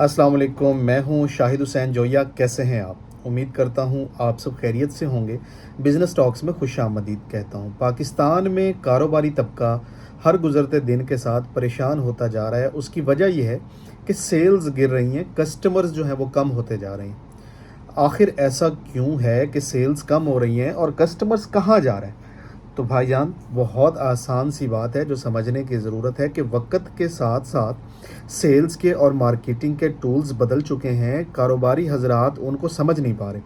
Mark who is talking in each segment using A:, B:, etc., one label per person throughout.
A: अस्सलाम वालेकुम। मैं हूं शाहिद हुसैन जोया। कैसे हैं आप? उम्मीद करता हूं आप सब खैरियत से होंगे। बिज़नेस टॉक्स में खुशामदीद कहता हूं। पाकिस्तान में कारोबारी तबका हर गुज़रते दिन के साथ परेशान होता जा रहा है। उसकी वजह यह है कि सेल्स गिर रही हैं, कस्टमर्स जो हैं वो कम होते जा रहे हैं। आखिर ऐसा क्यों है कि सेल्स कम हो रही हैं और कस्टमर्स कहाँ जा रहे हैं? तो भाईजान, बहुत आसान सी बात है जो समझने की ज़रूरत है कि वक्त के साथ साथ सेल्स के और मार्केटिंग के टूल्स बदल चुके हैं। कारोबारी हजरात उनको समझ नहीं पा रहे,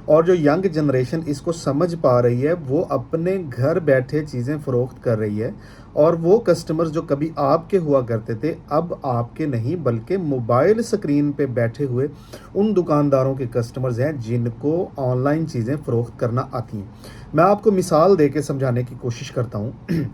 A: और जो यंग जनरेशन इसको समझ पा रही है वो अपने घर बैठे चीज़ें फ़रोख्त कर रही है। और वो कस्टमर्स जो कभी आपके हुआ करते थे अब आपके नहीं बल्कि मोबाइल स्क्रीन पे बैठे हुए उन दुकानदारों के कस्टमर्स हैं जिनको ऑनलाइन चीज़ें फ़रोख्त करना आती हैं। मैं आपको मिसाल दे के समझाने की कोशिश करता हूँ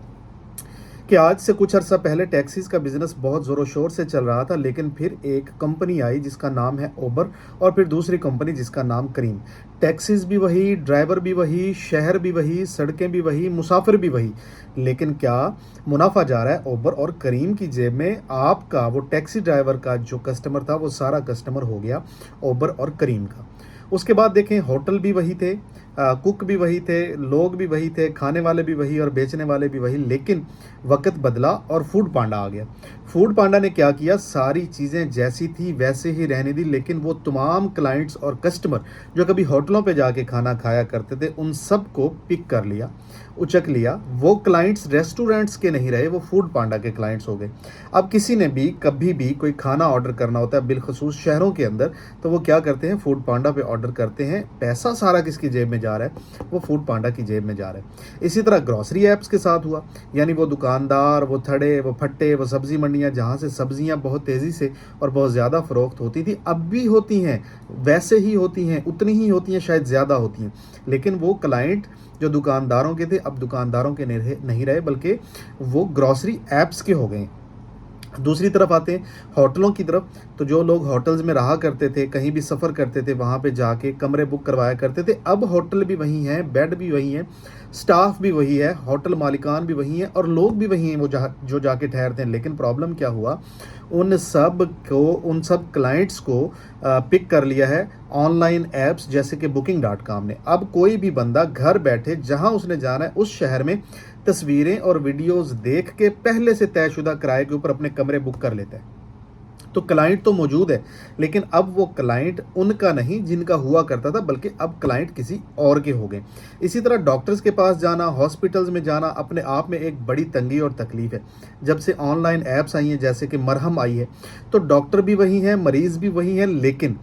A: कि आज से कुछ अर्सा पहले टैक्सीज़ का बिज़नेस बहुत ज़ोरों शोर से चल रहा था, लेकिन फिर एक कंपनी आई जिसका नाम है ओबर, और फिर दूसरी कंपनी जिसका नाम करीम। टैक्सीज़ भी वही, ड्राइवर भी वही, शहर भी वही, सड़कें भी वही, मुसाफिर भी वही, लेकिन क्या मुनाफा जा रहा है ओबर और करीम की जेब में। आपका वो टैक्सी ड्राइवर का जो कस्टमर था वो सारा कस्टमर हो गया ओबर और करीम का। उसके बाद देखें, होटल भी वही थे, कुक भी वही थे, लोग भी वही थे, खाने वाले भी वही और बेचने वाले भी वही, लेकिन वक्त बदला और फूड पांडा आ गया। फूड पांडा ने क्या किया, सारी चीज़ें जैसी थी वैसे ही रहने दी, लेकिन वो तमाम क्लाइंट्स और कस्टमर जो कभी होटलों पे जाके खाना खाया करते थे उन सब को पिक कर लिया, उचक लिया। वो क्लाइंट्स रेस्टोरेंट्स के नहीं रहे, वो फूड पांडा के क्लाइंट्स हो गए। अब किसी ने भी कभी भी कोई खाना ऑर्डर करना होता है बिलखसूस शहरों के अंदर, तो वो क्या करते हैं, फूड पांडा पे ऑर्डर करते हैं। पैसा सारा किसकी जेब में जा रहा है, वो फूड पांडा की जेब में जा रहा है। इसी तरह ग्रॉसरी ऐप्स के साथ हुआ, यानी वो दुकानदार, वो थड़े, वो फट्टे, वो सब्जी मंडियाँ जहाँ से सब्जियाँ बहुत तेज़ी से और बहुत ज़्यादा फ़रोख्त होती थी, अब भी होती हैं, वैसे ही होती हैं, उतनी ही होती हैं, शायद ज़्यादा होती हैं, लेकिन वो क्लाइंट जो दुकानदारों के थे अब दुकानदारों के नहीं रहे बल्कि वो ग्रॉसरी ऐप्स के हो गए। दूसरी तरफ आते हैं होटलों की तरफ, तो जो लोग होटल्स में रहा करते थे, कहीं भी सफ़र करते थे, वहाँ पे जाके कमरे बुक करवाया करते थे, अब होटल भी वही हैं, बेड भी वही हैं, स्टाफ भी वही है, होटल मालिकान भी वही हैं और लोग भी वही हैं वो जो जाके ठहरते हैं। लेकिन प्रॉब्लम क्या हुआ, उन सब क्लाइंट्स को पिक कर लिया है ऑनलाइन ऐप्स जैसे कि Booking.com ने। अब कोई भी बंदा घर बैठे जहां उसने जाना है उस शहर में तस्वीरें और वीडियोस देख के पहले से तयशुदा किराए के ऊपर अपने कमरे बुक कर लेता है। तो क्लाइंट तो मौजूद है, लेकिन अब वो क्लाइंट उनका नहीं जिनका हुआ करता था, बल्कि अब क्लाइंट किसी और के हो गए। इसी तरह डॉक्टर्स के पास जाना, हॉस्पिटल्स में जाना अपने आप में एक बड़ी तंगी और तकलीफ है। जब से ऑनलाइन ऐप्स आई हैं जैसे कि मरहम आई है, तो डॉक्टर भी वही हैं, मरीज़ भी वही हैं, लेकिन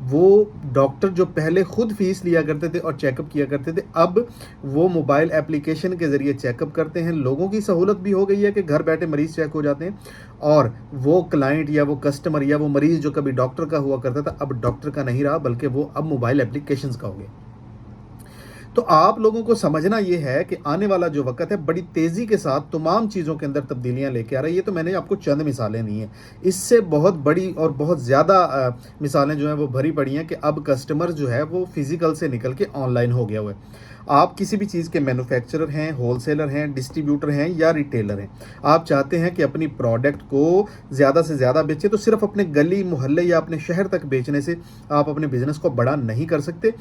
A: वो डॉक्टर जो पहले खुद फीस लिया करते थे और चेकअप किया करते थे अब वो मोबाइल एप्लीकेशन के ज़रिए चेकअप करते हैं। लोगों की सहूलत भी हो गई है कि घर बैठे मरीज़ चेक हो जाते हैं, और वो क्लाइंट या वो कस्टमर या वो मरीज़ जो कभी डॉक्टर का हुआ करता था अब डॉक्टर का नहीं रहा बल्कि वो अब मोबाइल एप्लीकेशंस का हो गया। तो आप लोगों को समझना ये है कि आने वाला जो वक्त है बड़ी तेज़ी के साथ तमाम चीज़ों के अंदर तब्दीलियां लेके आ रहा है। ये तो मैंने आपको चंद मिसालें दी हैं, इससे बहुत बड़ी और बहुत ज़्यादा मिसालें जो हैं वो भरी पड़ी हैं कि अब कस्टमर जो है वो फिज़िकल से निकल के ऑनलाइन हो गया हुआ है। आप किसी भी चीज़ के मैन्युफैक्चरर हैं, होलसेलर हैं, डिस्ट्रीब्यूटर हैं या रिटेलर हैं, आप चाहते हैं कि अपनी प्रोडक्ट को ज़्यादा से ज़्यादा बेचें, तो सिर्फ अपने गली मोहल्ले या अपने शहर तक बेचने से आप अपने बिज़नेस को बड़ा नहीं कर सकते।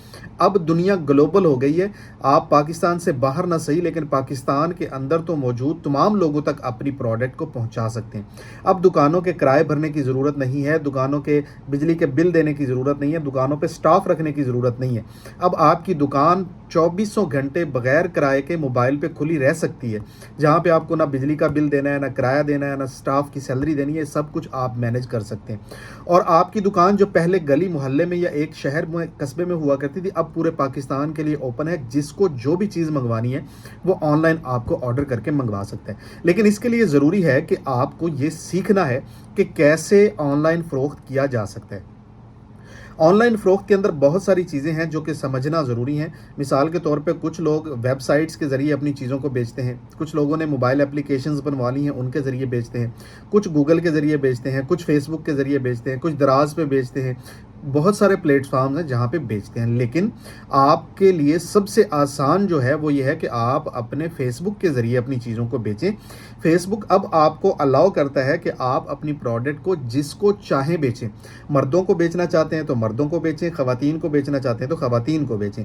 A: अब दुनिया ग्लोबल हो गई है, आप पाकिस्तान से बाहर ना सही लेकिन पाकिस्तान के अंदर तो मौजूद तमाम लोगों तक अपनी प्रोडक्ट को पहुंचा सकते हैं। अब दुकानों के किराए भरने की ज़रूरत नहीं है, दुकानों के बिजली के बिल देने की ज़रूरत नहीं है, दुकानों पे स्टाफ रखने की ज़रूरत नहीं है। अब आपकी दुकान 2400 घंटे बगैर किराए के मोबाइल पे खुली रह सकती है, जहाँ पे आपको ना बिजली का बिल देना है, ना किराया देना है, ना स्टाफ की सैलरी देनी है, सब कुछ आप मैनेज कर सकते हैं। और आपकी दुकान जो पहले गली मोहल्ले में या एक शहर में कस्बे में हुआ करती थी अब पूरे पाकिस्तान के लिए ओपन है। जिसको जो भी चीज़ मंगवानी है वो ऑनलाइन आपको ऑर्डर करके मंगवा सकते हैं, लेकिन इसके लिए ज़रूरी है कि आपको ये सीखना है कि कैसे ऑनलाइन फ़रोख्त किया जा सकता है। ऑनलाइन फ़रोख्त के अंदर बहुत सारी चीज़ें हैं जो कि समझना ज़रूरी हैं। मिसाल के तौर पे कुछ लोग वेबसाइट्स के ज़रिए अपनी चीज़ों को बेचते हैं, कुछ लोगों ने मोबाइल एप्लीकेशंस बनवा ली हैं उनके ज़रिए बेचते हैं, कुछ गूगल के ज़रिए बेचते हैं, कुछ फेसबुक के ज़रिए बेचते हैं, कुछ दराज पे बेचते हैं, बहुत सारे प्लेटफॉर्म्स हैं जहाँ पे बेचते हैं, लेकिन आपके लिए सबसे आसान जो है वो ये है कि आप अपने फेसबुक के ज़रिए अपनी चीज़ों को बेचें। फेसबुक अब आपको अलाउ करता है कि आप अपनी प्रोडक्ट को जिसको चाहें बेचें। मर्दों को बेचना चाहते हैं तो मर्दों को बेचें, ख़वातीन को बेचना चाहते हैं तो ख़वातीन को बेचें।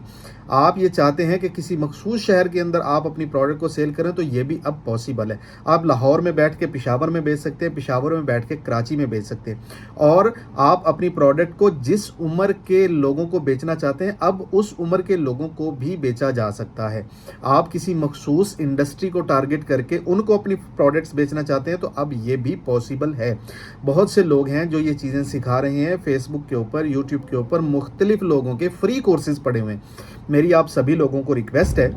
A: आप ये चाहते हैं कि किसी मखसूस शहर के अंदर आप अपनी प्रोडक्ट को सेल करें तो ये भी अब पॉसिबल है। आप लाहौर में बैठ के पेशावर में बेच सकते हैं, पेशावर में बैठ के कराची में बेच सकते हैं, और आप अपनी प्रोडक्ट को जिस उम्र के लोगों को बेचना चाहते हैं अब उस उम्र के लोगों को भी बेचा जा सकता है। आप किसी मखसूस इंडस्ट्री को टारगेट करके उनको अपनी प्रोडक्ट्स बेचना चाहते हैं तो अब ये भी पॉसिबल है। बहुत से लोग हैं जो ये चीज़ें सिखा रहे हैं फेसबुक के ऊपर, यूट्यूब के ऊपर, मुख्तलिफ लोगों के फ्री कोर्सेज पड़े हुए हैं। मेरी आप सभी लोगों को रिक्वेस्ट है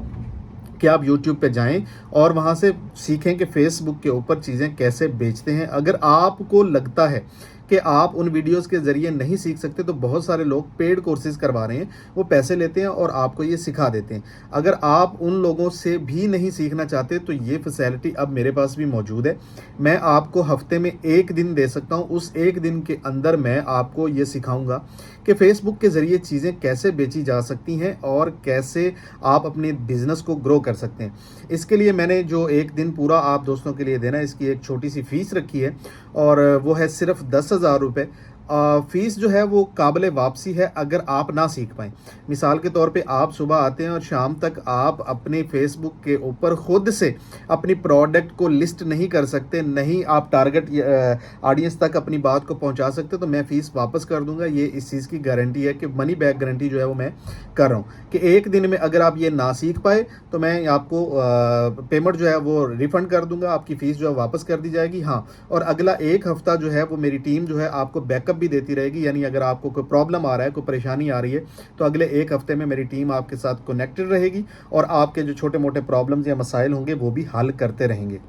A: कि आप YouTube पे जाएं और वहाँ से सीखें कि फेसबुक के ऊपर चीज़ें कैसे बेचते हैं। अगर आपको लगता है कि आप उन वीडियोस के ज़रिए नहीं सीख सकते तो बहुत सारे लोग पेड कोर्सेज करवा रहे हैं, वो पैसे लेते हैं और आपको ये सिखा देते हैं। अगर आप उन लोगों से भी नहीं सीखना चाहते तो ये फैसिलिटी अब मेरे पास भी मौजूद है। मैं आपको हफ्ते में 1 दिन दे सकता हूँ, उस 1 दिन के अंदर मैं आपको ये सिखाऊंगा कि फेसबुक के ज़रिए चीज़ें कैसे बेची जा सकती हैं और कैसे आप अपने बिज़नेस को ग्रो कर सकते हैं। इसके लिए मैंने जो 1 दिन पूरा आप दोस्तों के लिए देना है, इसकी एक छोटी सी फ़ीस रखी है और वो है सिर्फ 10,000 रुपये। फ़ीस जो है वो काबिल वापसी है अगर आप ना सीख पाएँ। मिसाल के तौर पे आप सुबह आते हैं और शाम तक आप अपने फेसबुक के ऊपर ख़ुद से अपनी प्रोडक्ट को लिस्ट नहीं कर सकते, नहीं आप टारगेट ऑडियंस तक अपनी बात को पहुंचा सकते, तो मैं फ़ीस वापस कर दूंगा। ये इस चीज़ की गारंटी है कि मनी बैक गारंटी जो है वो मैं कर रहा हूँ कि 1 दिन में अगर आप ये ना सीख पाए तो मैं आपको पेमेंट जो है वो रिफ़ंड कर दूंगा, आपकी फ़ीस जो है वापस कर दी जाएगी। हाँ, और अगला 1 हफ़्ता जो है वो मेरी टीम जो है आपको बैकअप भी देती रहेगी, यानी अगर आपको कोई प्रॉब्लम आ रहा है, कोई परेशानी आ रही है तो अगले 1 हफ्ते में मेरी टीम आपके साथ कनेक्टेड रहेगी और आपके जो छोटे मोटे प्रॉब्लम्स या मसाइल होंगे वो भी हल करते रहेंगे।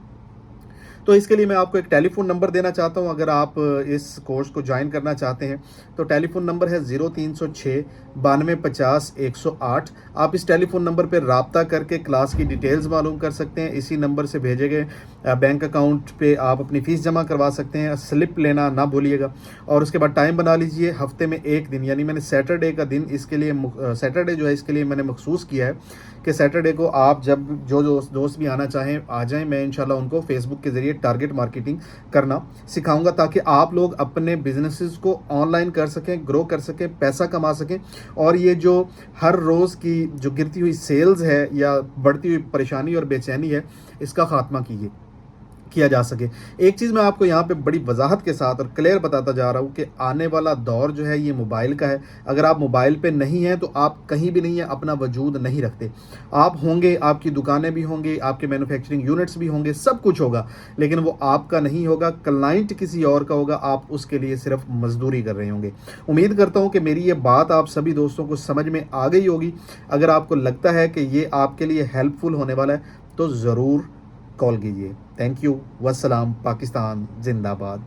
A: तो इसके लिए मैं आपको एक टेलीफोन नंबर देना चाहता हूं, अगर आप इस कोर्स को ज्वाइन करना चाहते हैं तो टेलीफोन नंबर है 0306 92 50 108। आप इस टेलीफोन नंबर पर रब्ता करके क्लास की डिटेल्स मालूम कर सकते हैं। इसी नंबर से भेजे गए बैंक अकाउंट पे आप अपनी फ़ीस जमा करवा सकते हैं। स्लिप लेना ना भूलिएगा और उसके बाद टाइम बना लीजिए हफ्ते में 1 दिन, यानी मैंने सैटरडे का दिन इसके लिए सैटरडे जो है इसके लिए मैंने मखसूस किया है कि सैटरडे को आप जब जो दोस्त भी आना चाहें आ जाएं। मैं इंशाल्लाह उनको फेसबुक के ज़रिए टारगेट मार्केटिंग करना सिखाऊंगा ताकि आप लोग अपने बिजनेसेस को ऑनलाइन कर सकें, ग्रो कर सकें, पैसा कमा सकें और ये जो हर रोज़ की जो गिरती हुई सेल्स है या बढ़ती हुई परेशानी और बेचैनी है इसका खात्मा किया जा सके। एक चीज़ मैं आपको यहाँ पे बड़ी वजाहत के साथ और क्लियर बताता जा रहा हूँ कि आने वाला दौर जो है ये मोबाइल का है। अगर आप मोबाइल पे नहीं हैं तो आप कहीं भी नहीं है, अपना वजूद नहीं रखते। आप होंगे, आपकी दुकानें भी होंगी, आपके मैन्युफैक्चरिंग यूनिट्स भी होंगे, सब कुछ होगा, लेकिन वो आपका नहीं होगा, क्लाइंट किसी और का होगा, आप उसके लिए सिर्फ मजदूरी कर रहे होंगे। उम्मीद करता हूँ कि मेरी ये बात आप सभी दोस्तों को समझ में आ गई होगी। अगर आपको लगता है कि ये आपके लिए हेल्पफुल होने वाला है तो ज़रूर कॉल कीजिए। Thank you. वस्सलाम। पाकिस्तान जिंदाबाद।